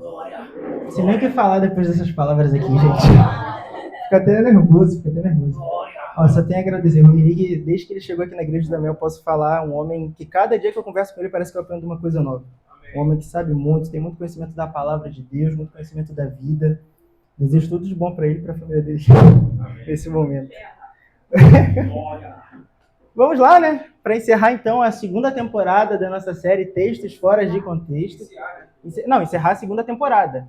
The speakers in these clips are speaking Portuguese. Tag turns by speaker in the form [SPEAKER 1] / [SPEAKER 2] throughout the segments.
[SPEAKER 1] Não sei nem o que falar depois dessas palavras aqui, gente. Fico até nervoso, fico até nervoso. Ó, só tenho a agradecer. O Mirig, desde que ele chegou aqui na igreja também, eu posso falar, um homem que cada dia que eu converso com ele parece que eu aprendo uma coisa nova. Um homem que sabe muito, tem muito conhecimento da palavra de Deus, muito conhecimento da vida. Desejo tudo de bom para ele e para a família dele nesse momento. Vamos lá, né? Para encerrar então a segunda temporada da nossa série Textos Fora de Contexto. Não, encerrar a segunda temporada.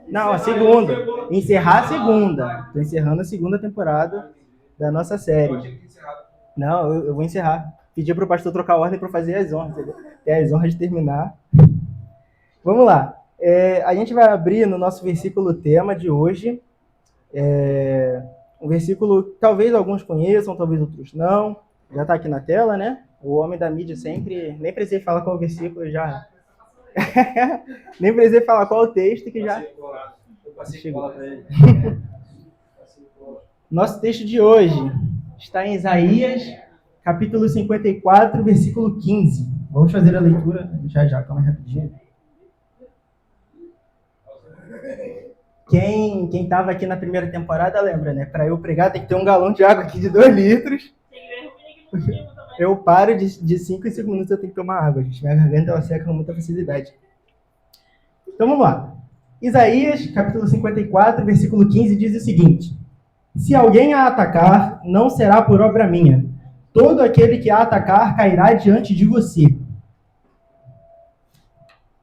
[SPEAKER 1] Não, a segunda. Encerrar a segunda. Estou encerrando a segunda temporada da nossa série. Não, eu vou encerrar. Pedi para o pastor trocar a ordem para fazer as honras. É as honras de terminar. Vamos lá. A gente vai abrir no nosso versículo tema de hoje. Um versículo que talvez alguns conheçam, talvez outros não. Já está aqui na tela, né? O homem da mídia sempre... Nem precisei falar qual o versículo, já... Nem precisei falar qual o texto, que já... Nosso texto de hoje está em Isaías, capítulo 54, versículo 15. Vamos fazer a leitura já, calma rapidinho. Quem estava aqui na primeira temporada lembra, né? Para eu pregar tem que ter um galão de água aqui de 2 litros. Eu paro de 5 em 5 minutos, eu tenho que tomar água, gente. Minha garganta ela seca com muita facilidade. Então vamos lá. Isaías, capítulo 54, versículo 15, diz o seguinte: Se alguém a atacar, não será por obra minha. Todo aquele que a atacar cairá diante de você.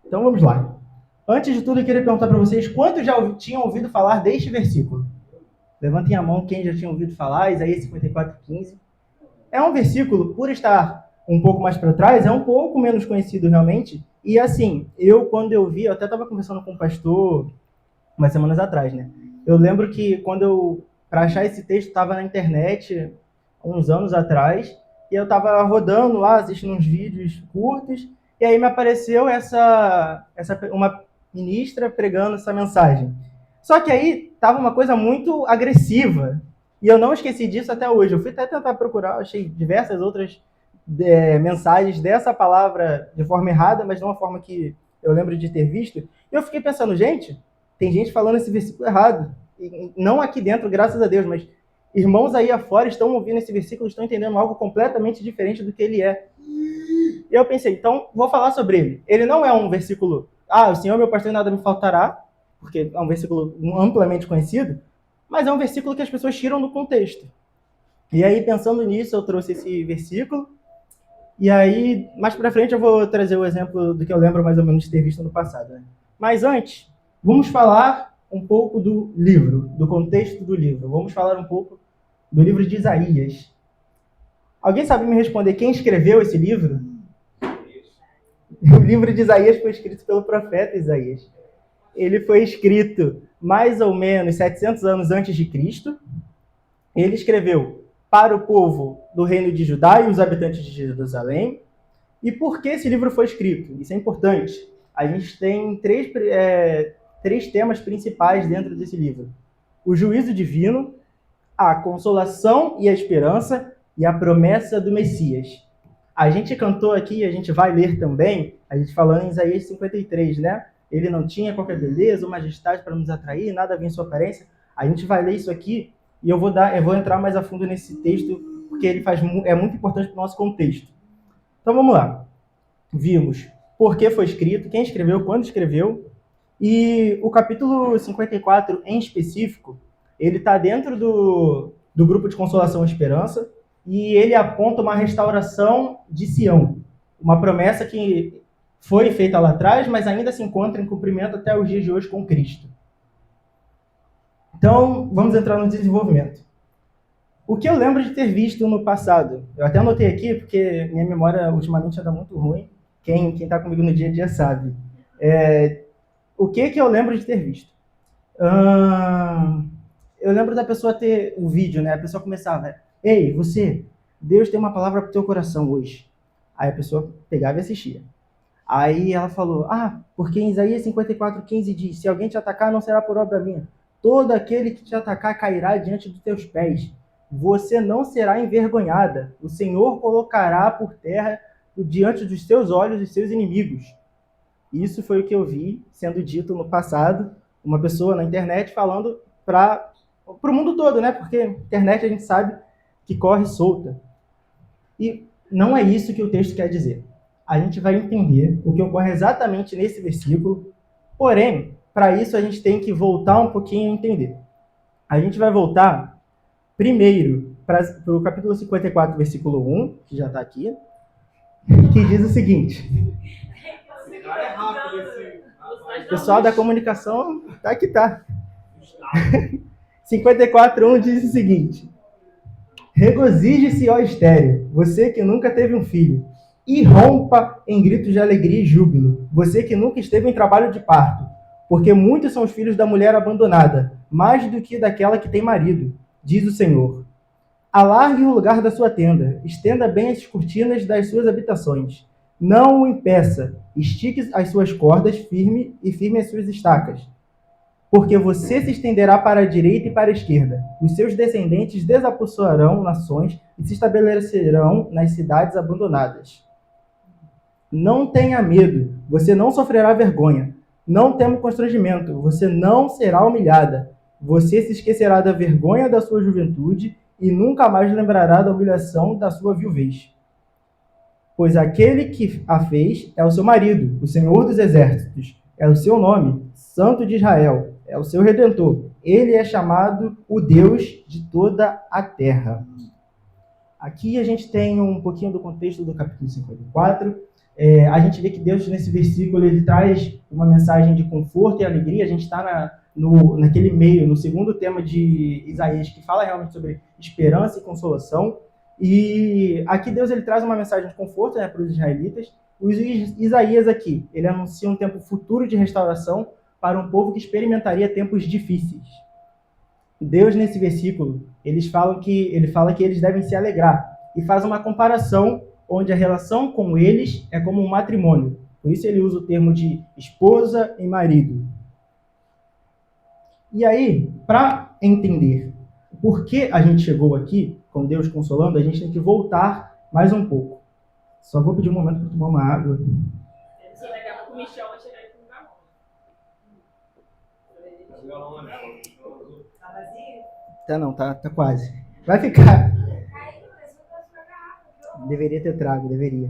[SPEAKER 1] Então vamos lá. Antes de tudo, eu queria perguntar para vocês, quantos já tinham ouvido falar deste versículo? Levantem a mão quem já tinha ouvido falar, Isaías 54, 15. É um versículo, por estar um pouco mais para trás, é um pouco menos conhecido realmente. E assim, quando eu vi, eu até estava conversando com um pastor umas semanas atrás, né? Eu lembro que para achar esse texto, estava na internet uns anos atrás, e eu estava rodando lá, assistindo uns vídeos curtos, e aí me apareceu uma ministra pregando essa mensagem. Só que aí estava uma coisa muito agressiva, e eu não esqueci disso até hoje. Eu fui até tentar procurar, achei diversas outras mensagens dessa palavra de forma errada, mas de uma forma que eu lembro de ter visto. E eu fiquei pensando, gente, tem gente falando esse versículo errado. E não aqui dentro, graças a Deus, mas irmãos aí afora estão ouvindo esse versículo, estão entendendo algo completamente diferente do que ele é. E eu pensei, então vou falar sobre ele. Ele não é um versículo, o Senhor meu pastor nada me faltará, porque é um versículo amplamente conhecido, mas é um versículo que as pessoas tiram do contexto. E aí, pensando nisso, eu trouxe esse versículo. E aí, mais pra frente, eu vou trazer o exemplo do que eu lembro mais ou menos de ter visto no passado, né? Mas antes, vamos falar um pouco do livro, do contexto do livro. Vamos falar um pouco do livro de Isaías. Alguém sabe me responder quem escreveu esse livro? O livro de Isaías foi escrito pelo profeta Isaías. Ele foi escrito mais ou menos 700 anos antes de Cristo. Ele escreveu para o povo do reino de Judá e os habitantes de Jerusalém. E por que esse livro foi escrito? Isso é importante. A gente tem três temas principais dentro desse livro: o juízo divino, a consolação e a esperança, e a promessa do Messias. A gente cantou aqui, a gente vai ler também, a gente falando em Isaías 53, né? Ele não tinha qualquer beleza ou majestade para nos atrair, nada havia em sua aparência. A gente vai ler isso aqui e eu vou entrar mais a fundo nesse texto, porque ele é muito importante para o nosso contexto. Então vamos lá. Vimos por que foi escrito, quem escreveu, quando escreveu, e o capítulo 54 em específico, ele está dentro do grupo de Consolação e Esperança, e ele aponta uma restauração de Sião, uma promessa que foi feita lá atrás, mas ainda se encontra em cumprimento até os dias de hoje com Cristo. Então, vamos entrar no desenvolvimento. O que eu lembro de ter visto no passado, eu até anotei aqui, porque minha memória ultimamente anda muito ruim, quem está comigo no dia a dia sabe. O que eu lembro de ter visto? Eu lembro da pessoa ter um vídeo, né? A pessoa começava, ei, você, Deus tem uma palavra para o teu coração hoje. Aí a pessoa pegava e assistia. Aí ela falou, porque em Isaías 54:15 diz, se alguém te atacar, não será por obra minha. Todo aquele que te atacar cairá diante dos teus pés. Você não será envergonhada. O Senhor colocará por terra diante dos teus olhos os seus inimigos. Isso foi o que eu vi sendo dito no passado, uma pessoa na internet falando para o mundo todo, né? Porque a internet a gente sabe que corre solta. E não é isso que o texto quer dizer. A gente vai entender o que ocorre exatamente nesse versículo, porém, para isso a gente tem que voltar um pouquinho a entender. A gente vai voltar primeiro para o capítulo 54, versículo 1, que já está aqui, que diz o seguinte. O pessoal da comunicação tá que tá. 54:1 diz o seguinte: regozije-se, ó estéril, você que nunca teve um filho, e rompa em gritos de alegria e júbilo, você que nunca esteve em trabalho de parto, porque muitos são os filhos da mulher abandonada, mais do que daquela que tem marido, diz o Senhor. Alargue o lugar da sua tenda, estenda bem as cortinas das suas habitações. Não o impeça, estique as suas cordas firme as suas estacas. Porque você se estenderá para a direita e para a esquerda. Os seus descendentes desapossuarão nações e se estabelecerão nas cidades abandonadas. Não tenha medo, você não sofrerá vergonha. Não tema constrangimento, você não será humilhada. Você se esquecerá da vergonha da sua juventude e nunca mais lembrará da humilhação da sua viuvez. Pois aquele que a fez é o seu marido, o Senhor dos Exércitos, é o seu nome, Santo de Israel, é o seu Redentor. Ele é chamado o Deus de toda a terra. Aqui a gente tem um pouquinho do contexto do capítulo 54. A gente vê que Deus, nesse versículo, ele traz uma mensagem de conforto e alegria. A gente está naquele meio, no segundo tema de Isaías, que fala realmente sobre esperança e consolação. E aqui Deus ele traz uma mensagem de conforto, né, para os israelitas. O Isaías aqui, ele anuncia um tempo futuro de restauração para um povo que experimentaria tempos difíceis. Deus, nesse versículo, ele fala que eles devem se alegrar e faz uma comparação onde a relação com eles é como um matrimônio. Por isso ele usa o termo de esposa e marido. E aí, para entender por que a gente chegou aqui, com Deus consolando, a gente tem que voltar mais um pouco. Só vou pedir um momento para tomar uma água. Tá não, tá quase. Vai ficar. Deveria ter trago, deveria.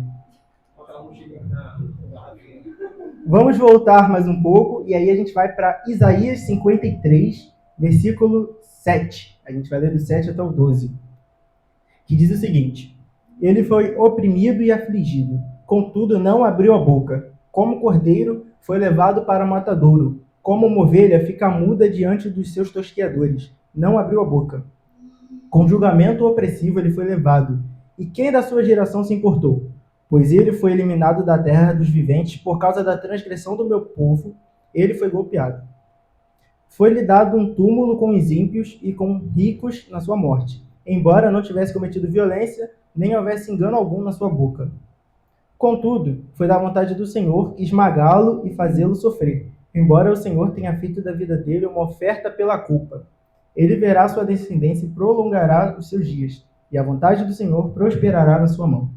[SPEAKER 1] Vamos voltar mais um pouco, e aí a gente vai para Isaías 53, versículo 7. A gente vai ler do 7 até o 12. Que diz o seguinte: ele foi oprimido e afligido, contudo não abriu a boca. Como cordeiro foi levado para o matadouro, como uma ovelha fica muda diante dos seus tosqueadores, não abriu a boca. Com julgamento opressivo ele foi levado, e quem da sua geração se importou? Pois ele foi eliminado da terra dos viventes por causa da transgressão do meu povo, ele foi golpeado. Foi-lhe dado um túmulo com os ímpios e com ricos na sua morte, embora não tivesse cometido violência, nem houvesse engano algum na sua boca. Contudo, foi da vontade do Senhor esmagá-lo e fazê-lo sofrer, embora o Senhor tenha feito da vida dele uma oferta pela culpa. Ele verá sua descendência e prolongará os seus dias, e a vontade do Senhor prosperará na sua mão.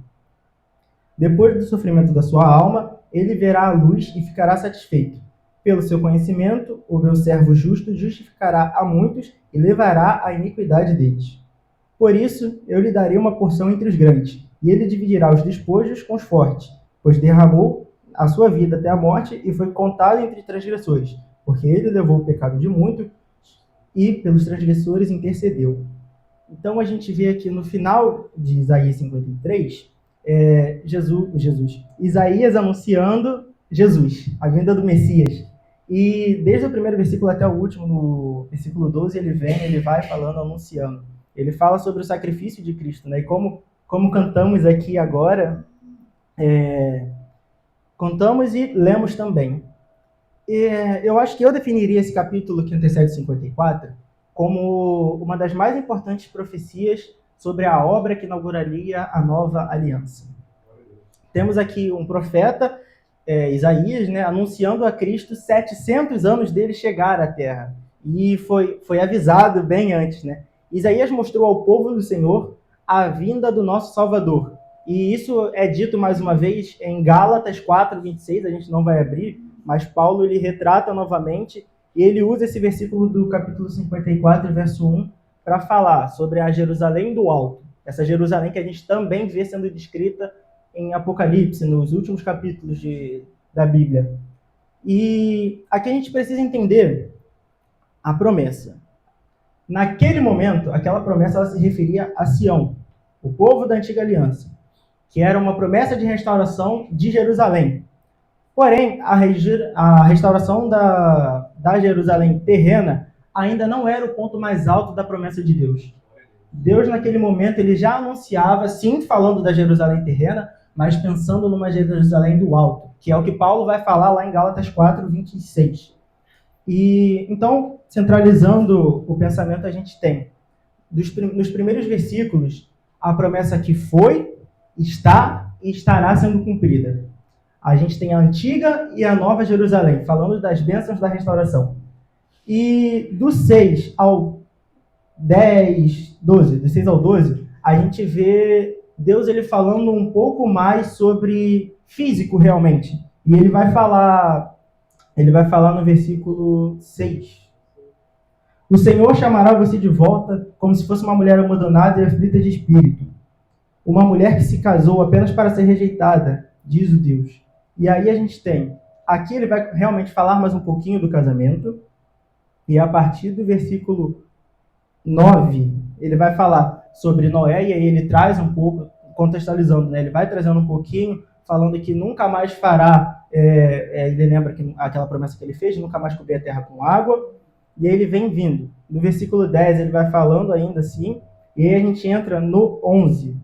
[SPEAKER 1] Depois do sofrimento da sua alma, ele verá a luz e ficará satisfeito. Pelo seu conhecimento, o meu servo justo justificará a muitos e levará a iniquidade deles. Por isso, eu lhe darei uma porção entre os grandes, e ele dividirá os despojos com os fortes, pois derramou a sua vida até a morte e foi contado entre transgressores, porque ele levou o pecado de muitos e pelos transgressores intercedeu. Então a gente vê aqui no final de Isaías 53, Isaías anunciando Jesus, a vinda do Messias. E desde o primeiro versículo até o último, no versículo 12, ele vai falando, anunciando. Ele fala sobre o sacrifício de Cristo, né? E como cantamos aqui agora, contamos e lemos também. Eu acho que eu definiria esse capítulo que antecede 54 como uma das mais importantes profecias sobre a obra que inauguraria a nova aliança. Temos aqui um profeta, Isaías, né, anunciando a Cristo 700 anos dele chegar à Terra. E foi avisado bem antes, né? Isaías mostrou ao povo do Senhor a vinda do nosso Salvador. E isso é dito mais uma vez em Gálatas 4:26, a gente não vai abrir, mas Paulo ele retrata novamente e ele usa esse versículo do capítulo 54, verso 1, para falar sobre a Jerusalém do alto. Essa Jerusalém que a gente também vê sendo descrita em Apocalipse, nos últimos capítulos da Bíblia. E aqui a gente precisa entender a promessa. Naquele momento, aquela promessa ela se referia a Sião, o povo da antiga aliança, que era uma promessa de restauração de Jerusalém. Porém, a restauração da Jerusalém terrena ainda não era o ponto mais alto da promessa de Deus. Deus, naquele momento, ele já anunciava, sim, falando da Jerusalém terrena, mas pensando numa Jerusalém do alto, que é o que Paulo vai falar lá em Gálatas 4:26. E, então, centralizando o pensamento, a gente tem, nos primeiros versículos, a promessa que foi, está e estará sendo cumprida. A gente tem a antiga e a nova Jerusalém, falando das bênçãos da restauração. E do 6 ao 10, 12, do 6 ao 12, a gente vê Deus ele falando um pouco mais sobre físico realmente. E ele vai falar no versículo 6. O Senhor chamará você de volta como se fosse uma mulher abandonada e aflita de espírito. Uma mulher que se casou apenas para ser rejeitada, diz o Deus. E aí a gente tem, aqui ele vai realmente falar mais um pouquinho do casamento, e a partir do versículo 9, ele vai falar sobre Noé, e aí ele traz um pouco, contextualizando, né? Ele vai trazendo um pouquinho, falando que nunca mais fará, ele lembra que aquela promessa que ele fez, de nunca mais cobrir a terra com água, e aí ele vem vindo. No versículo 10 ele vai falando ainda assim, e aí a gente entra no 11.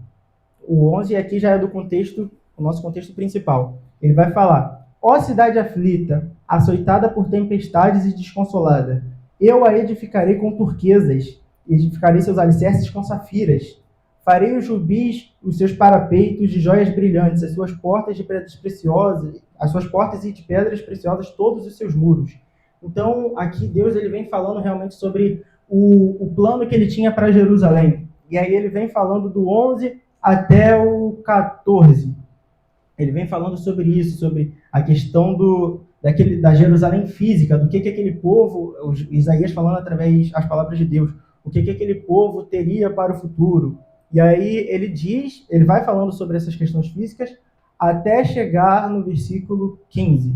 [SPEAKER 1] O 11 aqui já é do contexto, o nosso contexto principal. Ele vai falar: ó cidade aflita, açoitada por tempestades e desconsolada, eu a edificarei com turquesas, edificarei seus alicerces com safiras. Farei os rubis, os seus parapeitos de joias brilhantes, as suas portas de pedras preciosas, as suas portas e de pedras preciosas, todos os seus muros. Então, aqui Deus ele vem falando realmente sobre o plano que ele tinha para Jerusalém. E aí ele vem falando do 11 até o 14. Ele vem falando sobre isso, sobre a questão da Jerusalém física, do que aquele povo, Isaías falando através das palavras de Deus, o que aquele povo teria para o futuro. E aí ele vai falando sobre essas questões físicas até chegar no versículo 15,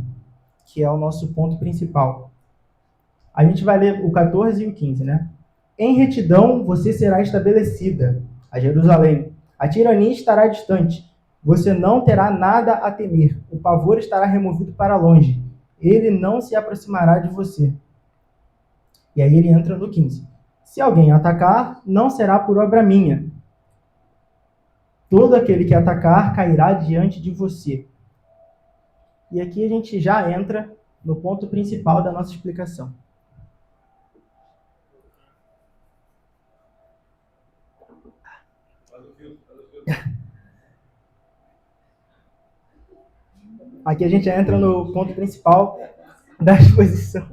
[SPEAKER 1] que é o nosso ponto principal. A gente vai ler o 14 e o 15, né? Em retidão você será estabelecida, a Jerusalém. A tirania estará distante. Você não terá nada a temer. O pavor estará removido para longe. Ele não se aproximará de você. E aí ele entra no 15. Se alguém atacar, não será por obra minha. Todo aquele que atacar cairá diante de você. E aqui a gente já entra no ponto principal da nossa explicação. Aqui a gente entra no ponto principal da exposição.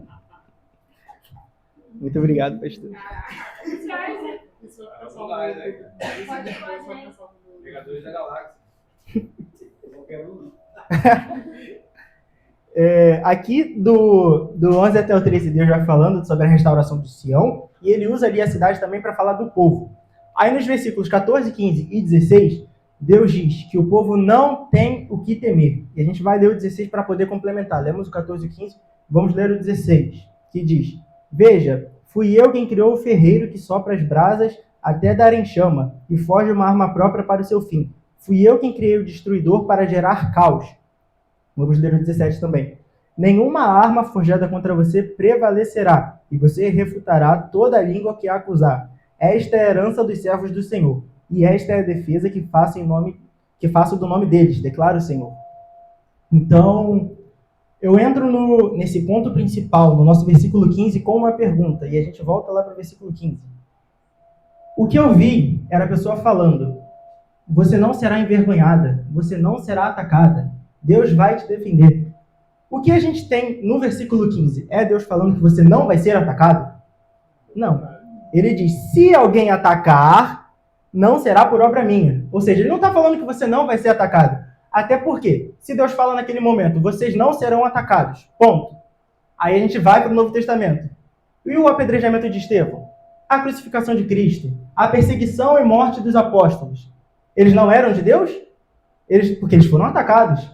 [SPEAKER 1] Muito obrigado, pastor. Pegadores da galáxia. Aqui do 11 até o 13, Deus vai falando sobre a restauração de Sião, e ele usa ali a cidade também para falar do povo. Aí nos versículos 14, 15 e 16, Deus diz que o povo não tem o que temer. E a gente vai ler o 16 para poder complementar. Lemos o 14 e o 15, vamos ler o 16, que diz: Veja, fui eu quem criou o ferreiro que sopra as brasas até dar em chama, e forja uma arma própria para o seu fim. Fui eu quem criei o destruidor para gerar caos. Vamos ler o 17 também. Nenhuma arma forjada contra você prevalecerá, e você refutará toda a língua que a acusar. Esta é a herança dos servos do Senhor, e esta é a defesa que faço do nome deles, declara o Senhor. Então, eu entro nesse ponto principal, no nosso versículo 15, com uma pergunta, e a gente volta lá para o versículo 15. O que eu vi era a pessoa falando: você não será envergonhada, você não será atacada, Deus vai te defender. O que a gente tem no versículo 15? É Deus falando que você não vai ser atacado? Não. Ele diz: se alguém atacar, não será por obra minha. Ou seja, ele não está falando que você não vai ser atacado. Até porque, se Deus fala naquele momento, vocês não serão atacados, ponto. Aí a gente vai para o Novo Testamento. E o apedrejamento de Estevão? A crucificação de Cristo? A perseguição e morte dos apóstolos? Eles não eram de Deus? Porque eles foram atacados.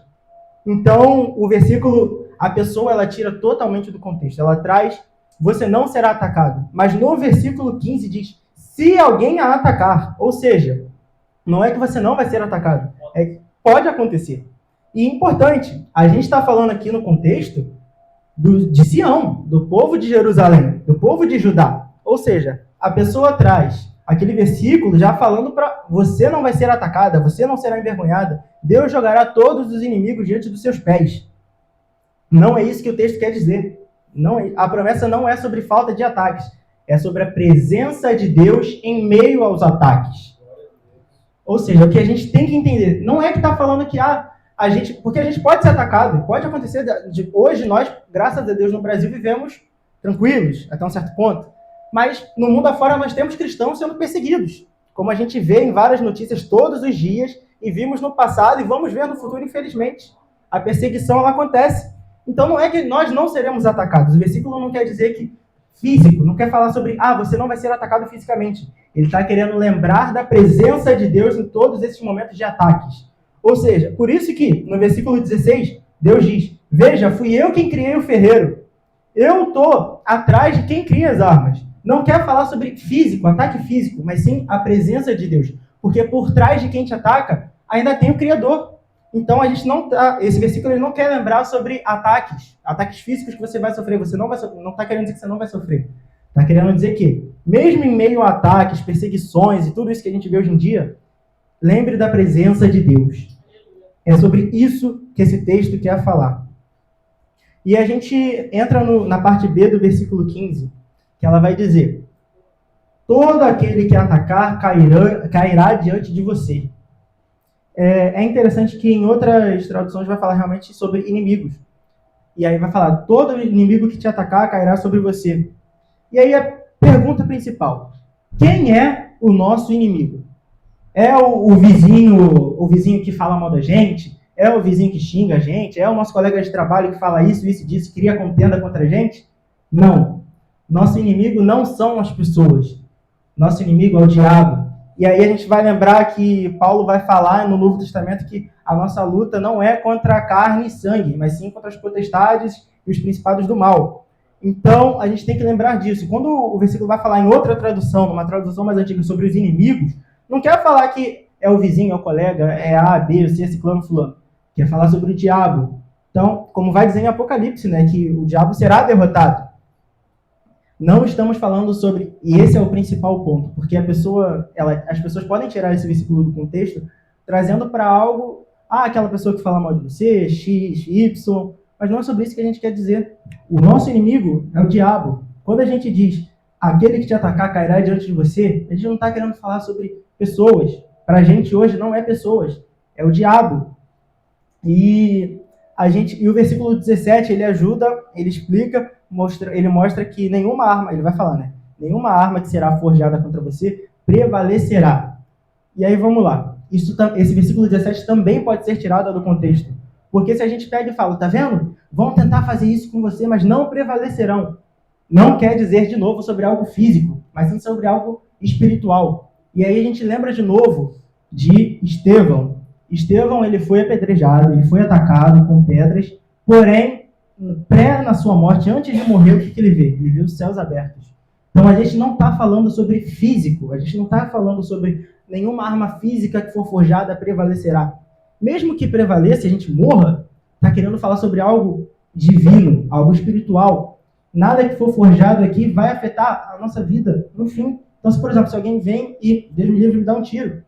[SPEAKER 1] Então, o versículo, a pessoa, ela tira totalmente do contexto. Ela traz, você não será atacado. Mas no versículo 15 diz, se alguém a atacar. Ou seja, não é que você não vai ser atacado. Pode acontecer. E importante, a gente está falando aqui no contexto de Sião, do povo de Jerusalém, do povo de Judá. Ou seja, a pessoa traz aquele versículo já falando para você não vai ser atacada, você não será envergonhada, Deus jogará todos os inimigos diante dos seus pés. Não é isso que o texto quer dizer. Não, a promessa não é sobre falta de ataques, é sobre a presença de Deus em meio aos ataques. Ou seja, o que a gente tem que entender, não é que está falando que porque a gente pode ser atacado, pode acontecer. Hoje nós, graças a Deus, no Brasil vivemos tranquilos até um certo ponto. Mas no mundo afora nós temos cristãos sendo perseguidos, como a gente vê em várias notícias todos os dias, e vimos no passado e vamos ver no futuro, infelizmente. A perseguição, ela acontece. Então não é que nós não seremos atacados. O versículo não quer dizer que físico, não quer falar sobre, você não vai ser atacado fisicamente. Ele está querendo lembrar da presença de Deus em todos esses momentos de ataques. Ou seja, por isso que no versículo 16, Deus diz, veja, fui eu quem criei o ferreiro. Eu estou atrás de quem cria as armas. Não quer falar sobre físico, ataque físico, mas sim a presença de Deus. Porque por trás de quem te ataca, ainda tem o Criador. Então a gente não tá. Esse versículo ele não quer lembrar sobre ataques físicos que você vai sofrer. Você não vai sofrer. Não está querendo dizer que você não vai sofrer. Está querendo dizer que, mesmo em meio a ataques, perseguições e tudo isso que a gente vê hoje em dia, lembre da presença de Deus. É sobre isso que esse texto quer falar. E a gente entra na parte B do versículo 15, que ela vai dizer: todo aquele que atacar cairá diante de você. É interessante que em outras traduções vai falar realmente sobre inimigos. E aí vai falar, todo inimigo que te atacar cairá sobre você. E aí a pergunta principal, quem é o nosso inimigo? É o vizinho que fala mal da gente? É o vizinho que xinga a gente? É o nosso colega de trabalho que fala isso, disso, cria contenda contra a gente? Não. Nosso inimigo não são as pessoas. Nosso inimigo é o diabo. E aí a gente vai lembrar que Paulo vai falar no Novo Testamento que a nossa luta não é contra a carne e sangue, mas sim contra as potestades e os principados do mal. Então, a gente tem que lembrar disso. Quando o versículo vai falar em outra tradução, numa tradução mais antiga, sobre os inimigos, não quer falar que é o vizinho, é o colega, é A, B, C, ciclano, fulano. Quer falar sobre o diabo. Então, como vai dizer em Apocalipse, né, que o diabo será derrotado. Não estamos falando sobre, e esse é o principal ponto, porque as pessoas podem tirar esse versículo do contexto, trazendo para algo, aquela pessoa que fala mal de você, X, Y, mas não é sobre isso que a gente quer dizer. O nosso inimigo é o diabo. Quando a gente diz, aquele que te atacar cairá diante de você, a gente não está querendo falar sobre pessoas. Para a gente hoje não é pessoas, é o diabo. E o versículo 17, ele ajuda, ele explica, ele mostra que nenhuma arma, ele vai falar, né? Nenhuma arma que será forjada contra você prevalecerá. E aí vamos lá. Esse versículo 17 também pode ser tirado do contexto. Porque se a gente pega e fala, tá vendo? Vão tentar fazer isso com você, mas não prevalecerão. Não quer dizer de novo sobre algo físico, mas sim sobre algo espiritual. E aí a gente lembra de novo de Estevão. Estevão, ele foi apedrejado, ele foi atacado com pedras, porém, na sua morte, antes de morrer, o que ele vê? Ele vê os céus abertos. Então a gente não está falando sobre físico, a gente não está falando sobre nenhuma arma física que for forjada prevalecerá. Mesmo que prevaleça, a gente morra, está querendo falar sobre algo divino, algo espiritual. Nada que for forjado aqui vai afetar a nossa vida no fim. Então, por exemplo, se alguém vem e, Deus me livre, me dá um tiro,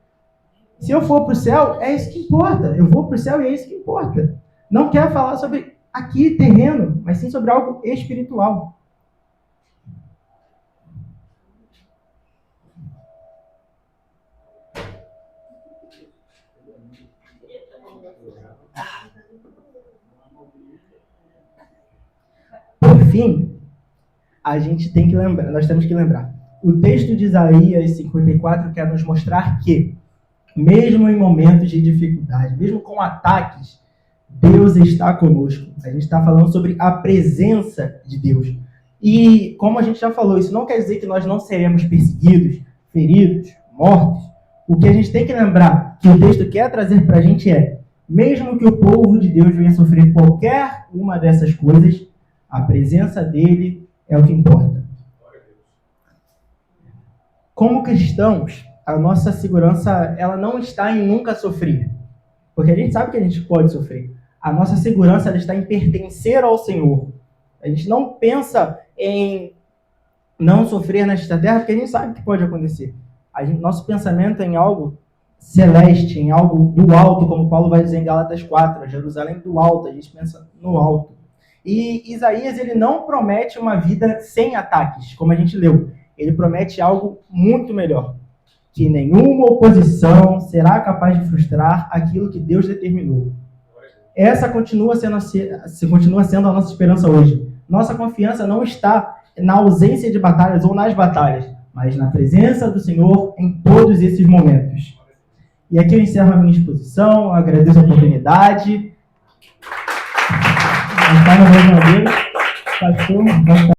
[SPEAKER 1] se eu for para o céu, é isso que importa. Eu vou para o céu e é isso que importa. Não quer falar sobre aqui terreno, mas sim sobre algo espiritual. Por fim, nós temos que lembrar. O texto de Isaías 54 quer nos mostrar que, mesmo em momentos de dificuldade, mesmo com ataques, Deus está conosco. A gente está falando sobre a presença de Deus. E, como a gente já falou, isso não quer dizer que nós não seremos perseguidos, feridos, mortos. O que a gente tem que lembrar, que o texto quer trazer para a gente é, mesmo que o povo de Deus venha sofrer qualquer uma dessas coisas, a presença dele é o que importa. Como cristãos, a nossa segurança ela não está em nunca sofrer. Porque a gente sabe que a gente pode sofrer. A nossa segurança ela está em pertencer ao Senhor. A gente não pensa em não sofrer nesta terra, porque a gente sabe que pode acontecer. Nosso pensamento é em algo celeste, em algo do alto, como Paulo vai dizer em Gálatas 4, Jerusalém do alto, a gente pensa no alto. E Isaías ele não promete uma vida sem ataques, como a gente leu. Ele promete algo muito melhor, que nenhuma oposição será capaz de frustrar aquilo que Deus determinou. Essa continua sendo a nossa esperança hoje. Nossa confiança não está na ausência de batalhas ou nas batalhas, mas na presença do Senhor em todos esses momentos. E aqui eu encerro a minha exposição, agradeço a oportunidade. Pastor,